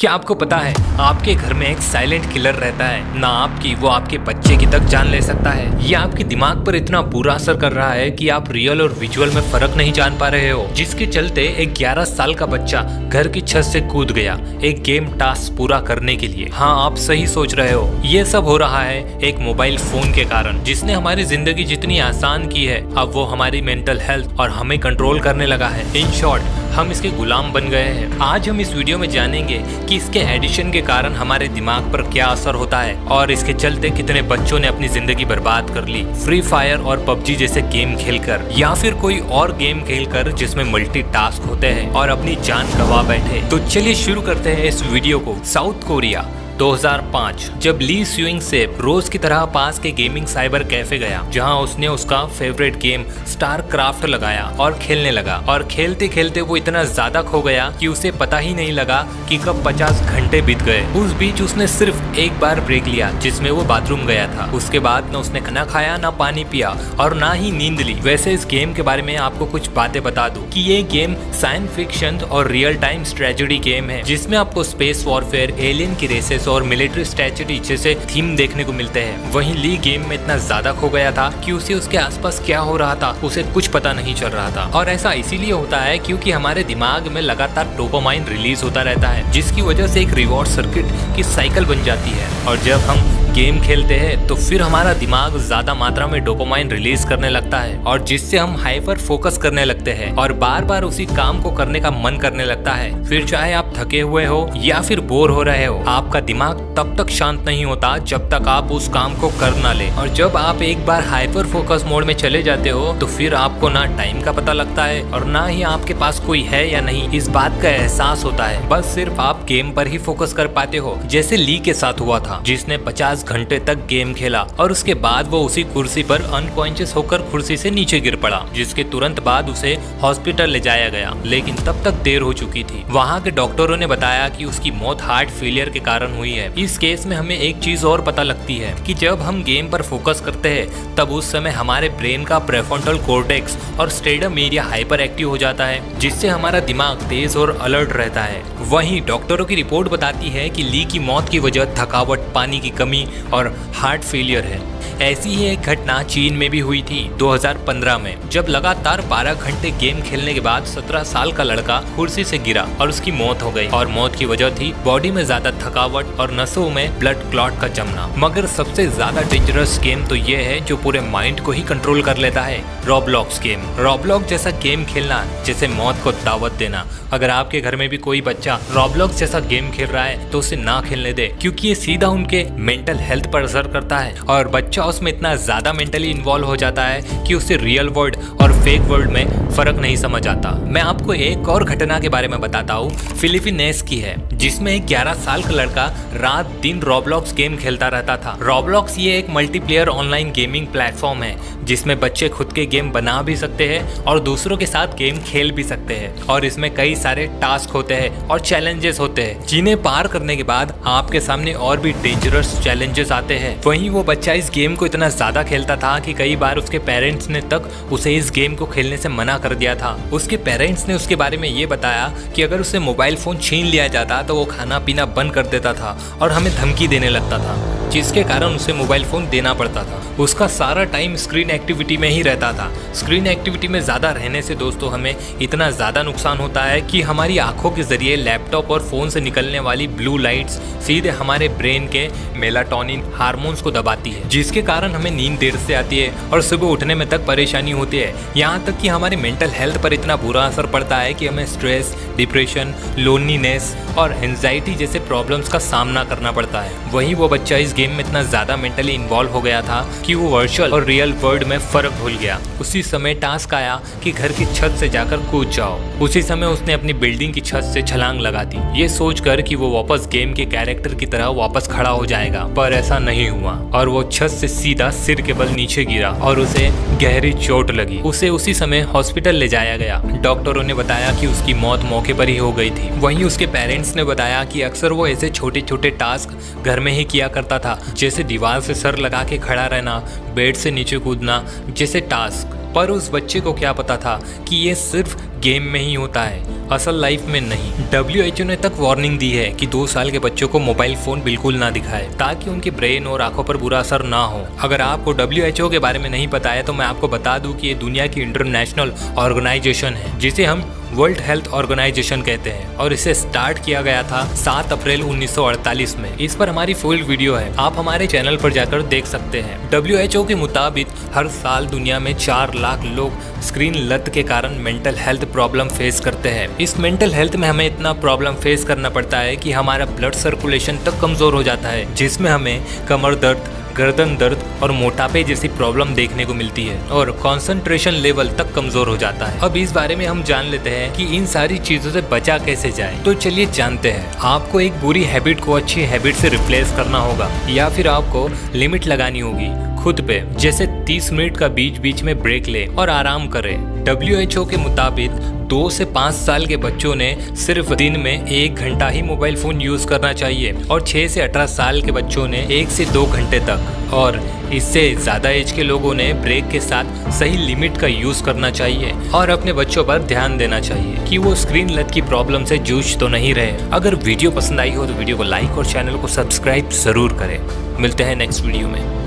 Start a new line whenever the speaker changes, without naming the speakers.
क्या आपको पता है आपके घर में एक साइलेंट किलर रहता है, ना आपकी वो आपके बच्चे की तक जान ले सकता है। ये आपके दिमाग पर इतना बुरा असर कर रहा है कि आप रियल और विजुअल में फर्क नहीं जान पा रहे हो, जिसके चलते एक 11 साल का बच्चा घर की छत से कूद गया एक गेम टास्क पूरा करने के लिए। हाँ, आप सही सोच रहे हो, ये सब हो रहा है एक मोबाइल फोन के कारण, जिसने हमारी जिंदगी जितनी आसान की है अब वो हमारी मेंटल हेल्थ और हमें कंट्रोल करने लगा है। इन शॉर्ट, हम इसके गुलाम बन गए हैं। आज हम इस वीडियो में जानेंगे कि इसके एडिशन के कारण हमारे दिमाग पर क्या असर होता है और इसके चलते कितने बच्चों ने अपनी जिंदगी बर्बाद कर ली फ्री फायर और पबजी जैसे गेम खेलकर, या फिर कोई और गेम खेलकर जिसमें मल्टीटास्क होते हैं और अपनी जान गंवा बैठे। तो चलिए शुरू करते हैं इस वीडियो को। साउथ कोरिया 2005, जब ली स्यूइंग सेप रोज की तरह पास के गेमिंग साइबर कैफे गया, जहां उसने उसका फेवरेट गेम स्टार क्राफ्ट लगाया और खेलने लगा। और खेलते खेलते वो इतना ज्यादा खो गया कि उसे पता ही नहीं लगा कि कब 50 घंटे बीत गए। उस बीच उसने सिर्फ एक बार ब्रेक लिया जिसमें वो बाथरूम गया था। उसके बाद न उसने खाना खाया, ना पानी पिया और ना ही नींद ली। वैसे इस गेम के बारे में आपको कुछ बातें बता दूं कि ये गेम साइंस फिक्शन और रियल टाइम स्ट्रेटेजी गेम है, जिसमें आपको स्पेस वॉरफेयर, एलियन की रेसेस और मिलिट्री स्ट्रेटेजी जैसे थीम देखने को मिलते हैं। वहीं ली गेम में इतना ज्यादा खो गया था कि उसे उसके आसपास क्या हो रहा था उसे कुछ पता नहीं चल रहा था। और ऐसा इसीलिए होता है क्योंकि हमारे दिमाग में लगातार डोपामाइन रिलीज होता रहता है, जिसकी वजह से एक रिवॉर्ड सर्किट की साइकिल बन जाती है। और जब हम गेम खेलते हैं तो फिर हमारा दिमाग ज्यादा मात्रा में डोपामाइन रिलीज करने लगता है, और जिससे हम हाइपर फोकस करने लगते हैं और बार बार उसी काम को करने का मन करने लगता है। फिर चाहे आप थके हुए हो या फिर बोर हो रहे हो, आपका दिमाग तब तक शांत नहीं होता जब तक आप उस काम को कर ना ले। और जब आप एक बार हाइपर फोकस मोड में चले जाते हो तो फिर आपको ना टाइम का पता लगता है और ना ही आपके पास कोई है या नहीं इस बात का एहसास होता है। बस सिर्फ आप गेम पर ही फोकस कर पाते हो, जैसे ली के साथ हुआ था, जिसने 50 घंटे तक गेम खेला और उसके बाद वो उसी कुर्सी पर अनकॉन्शियस होकर कुर्सी से नीचे गिर पड़ा, जिसके तुरंत बाद उसे हॉस्पिटल ले जाया गया, लेकिन तब तक देर हो चुकी थी। वहाँ के डॉक्टरों ने बताया कि उसकी मौत हार्ट फेलियर के कारण हुई है। इस केस में हमें एक चीज और पता लगती है कि जब हम गेम पर फोकस करते हैं तब उस समय हमारे ब्रेन का प्रेफ्रंटल कॉर्टेक्स और स्टेडम एरिया हाइपर एक्टिव हो जाता है, जिससे हमारा दिमाग तेज और अलर्ट रहता है। वहीं डॉक्टरों की रिपोर्ट बताती है कि ली की मौत की वजह थकावट, पानी की कमी और हार्ट फेलियर है। ऐसी ही एक घटना चीन में भी हुई थी 2015 में, जब लगातार 12 घंटे गेम खेलने के बाद 17 साल का लड़का कुर्सी से गिरा और उसकी मौत हो गई। और मौत की वजह थी बॉडी में ज्यादा थकावट और नसों में ब्लड क्लॉट का जमना। मगर सबसे ज्यादा डेंजरस गेम तो ये है जो पूरे माइंड को ही कंट्रोल कर लेता है, रॉब्लॉक्स गेम। रॉब्लॉक्स जैसा गेम खेलना जैसे मौत को दावत देना। अगर आपके घर में भी कोई बच्चा रॉब्लॉक्स जैसा गेम खेल रहा है तो उसे ना खेलने दे, क्योंकि ये सीधा उनके मेंटल हेल्थ पर असर करता है और बच्चा उसमें इतना ज्यादा मेंटली इन्वॉल्व हो जाता है कि उसे रियल वर्ल्ड और फेक वर्ल्ड में फर्क नहीं समझ आता। मैं आपको एक और घटना के बारे में बताता हूँ, फिलीपींस की है, जिसमें एक 11 साल का लड़का रात दिन रॉब्लॉक्स गेम खेलता रहता था। रॉब्लॉक्स ये एक मल्टीप्लेयर ऑनलाइन गेमिंग प्लेटफॉर्म है, जिसमें बच्चे खुद के गेम बना भी सकते हैं और दूसरों के साथ गेम खेल भी सकते हैं। और इसमें कई सारे टास्क होते हैं और चैलेंजेस होते हैं, जिन्हें पार करने के बाद आपके सामने और भी डेंजरस चैलेंजेस आते हैं। वहीं वो बच्चा इस गेम को इतना ज्यादा खेलता था कि कई बार उसके पेरेंट्स ने तक उसे इस गेम को खेलने से मना कर दिया था। उसके पेरेंट्स ने उसके बारे में ये बताया कि अगर उसे मोबाइल फोन छीन लिया जाता तो वो खाना पीना बंद कर देता था और हमें धमकी देने लगता था, जिसके कारण उसे मोबाइल फोन देना पड़ता था। उसका सारा टाइम स्क्रीन एक्टिविटी में ही रहता था। स्क्रीन एक्टिविटी में ज्यादा रहने से दोस्तों हमें इतना ज्यादा नुकसान होता है कि हमारी आंखों के जरिए लैपटॉप और फोन से निकलने वाली ब्लू लाइट्स सीधे हमारे ब्रेन के मेलाटोनिन हार्मोन्स को दबाती है, जिसके कारण हमें नींद देर से आती है और सुबह उठने में तक परेशानी होती है। यहाँ तक कि हमारी मेंटल हेल्थ पर इतना बुरा असर पड़ता है कि हमें स्ट्रेस, डिप्रेशन, लोनलीनेस और एंजाइटी जैसे प्रॉब्लम्स का सामना करना पड़ता है। वहीं वो बच्चा इस गेम में इतना ज्यादा मेंटली इन्वॉल्व हो गया था कि वो वर्चुअल और रियल वर्ल्ड में फर्क भूल गया। उसी समय टास्क आया कि घर की छत से जाकर कूद जाओ। उसी समय उसने अपनी बिल्डिंग की छत से छलांग लगा दी, ये सोचकर कि वो वापस गेम के कैरेक्टर की तरह वापस खड़ा हो जाएगा, पर ऐसा नहीं हुआ और वो छत से सीधा सिर के बल नीचे गिरा और उसे गहरी चोट लगी। उसे उसी समय हॉस्पिटल ले जाया गया। डॉक्टरों ने बताया कि उसकी मौत मौके पर ही हो गई थी। वहीं उसके पेरेंट्स ने बताया कि अक्सर वो ऐसे छोटे छोटे टास्क घर में ही किया करता था, जैसे दीवार से सर लगा के खड़ा रहना, बेड से नीचे कूदना जैसे टास्क। पर उस बच्चे को क्या पता था कि ये सिर्फ गेम में ही होता है, असल लाइफ में नहीं। WHO ने तक वार्निंग दी है कि 2 साल के बच्चों को मोबाइल फोन बिल्कुल ना दिखाए ताकि उनके ब्रेन और आंखों पर बुरा असर ना हो। अगर आपको WHO के बारे में नहीं पता है तो मैं आपको बता दूं कि ये दुनिया की इंटरनेशनल ऑर्गेनाइजेशन है जिसे हम वर्ल्ड हेल्थ ऑर्गेनाइजेशन कहते हैं और इसे स्टार्ट किया गया था 7 अप्रैल 1948 में। इस पर हमारी फुल वीडियो है, आप हमारे चैनल पर जाकर देख सकते हैं। WHO के मुताबिक हर साल दुनिया में 4 लाख लोग स्क्रीन लत के कारण मेंटल हेल्थ प्रॉब्लम फेस करते हैं। इस मेंटल हेल्थ में हमें इतना प्रॉब्लम फेस करना पड़ता है कि हमारा ब्लड सर्कुलेशन तक कमजोर हो जाता है, जिसमें हमें कमर दर्द, गर्दन दर्द और मोटापे जैसी प्रॉब्लम देखने को मिलती है और कंसंट्रेशन लेवल तक कमजोर हो जाता है। अब इस बारे में हम जान लेते हैं कि इन सारी चीजों से बचा कैसे जाए। तो चलिए जानते हैं। आपको एक बुरी हैबिट को अच्छी हैबिट से रिप्लेस करना होगा या फिर आपको लिमिट लगानी होगी खुद पे, जैसे 30 मिनट का बीच बीच में ब्रेक ले और आराम करे। WHO के मुताबिक 2 से 5 साल के बच्चों ने सिर्फ दिन में 1 घंटा ही मोबाइल फोन यूज करना चाहिए और 6 से 18 साल के बच्चों ने 1 से 2 घंटे तक, और इससे ज्यादा एज के लोगों ने ब्रेक के साथ सही लिमिट का यूज करना चाहिए और अपने बच्चों पर ध्यान देना चाहिए कि वो स्क्रीन लत की प्रॉब्लम से जूझ तो नहीं रहे। अगर वीडियो पसंद आई हो तो वीडियो को लाइक और चैनल को सब्सक्राइब जरूर करें। मिलते हैं नेक्स्ट वीडियो में।